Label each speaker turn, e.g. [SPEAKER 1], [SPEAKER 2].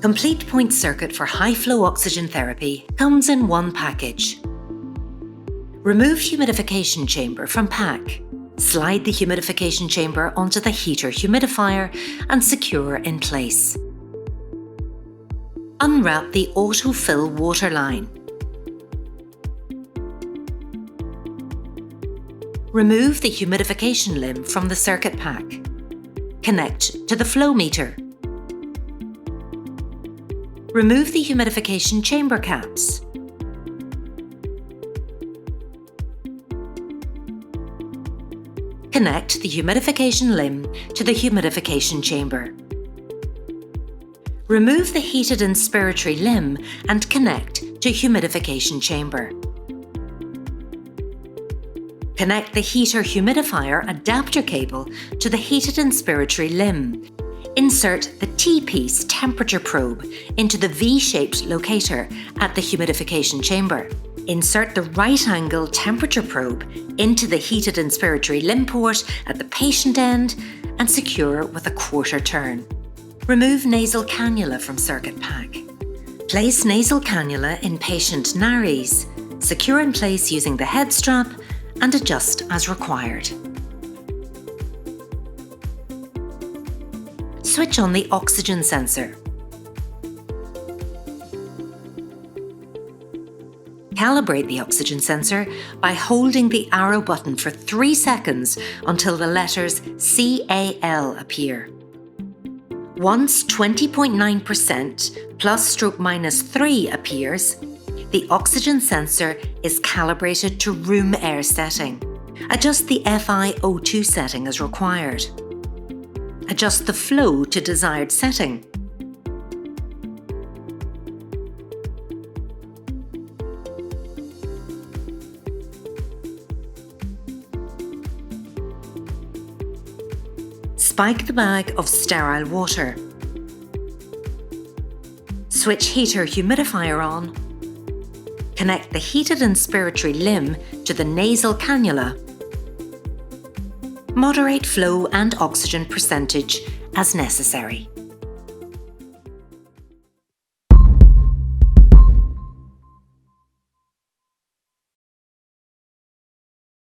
[SPEAKER 1] Complete point circuit for high-flow oxygen therapy comes in one package. Remove humidification chamber from pack. Slide the humidification chamber onto the heater humidifier and secure in place. Unwrap the autofill water line. Remove the humidification limb from the circuit pack. Connect to the flow meter. Remove the humidification chamber caps. Connect the humidification limb to the humidification chamber. Remove the heated inspiratory limb and connect to humidification chamber. Connect the heater humidifier adapter cable to the heated inspiratory limb. Insert the T-piece temperature probe into the V-shaped locator at the humidification chamber. Insert the right-angle temperature probe into the heated inspiratory limb port at the patient end and secure with a quarter turn. Remove nasal cannula from circuit pack. Place nasal cannula in patient nares, secure in place using the head strap and adjust as required. Switch on the oxygen sensor. Calibrate the oxygen sensor by holding the arrow button for 3 seconds until the letters CAL appear. Once 20.9% +/- 3 appears, the oxygen sensor is calibrated to room air setting. Adjust the FiO2 setting as required. Adjust the flow to desired setting. Spike the bag of sterile water. Switch heater humidifier on. Connect the heated inspiratory limb to the nasal cannula. Moderate flow and oxygen percentage as necessary.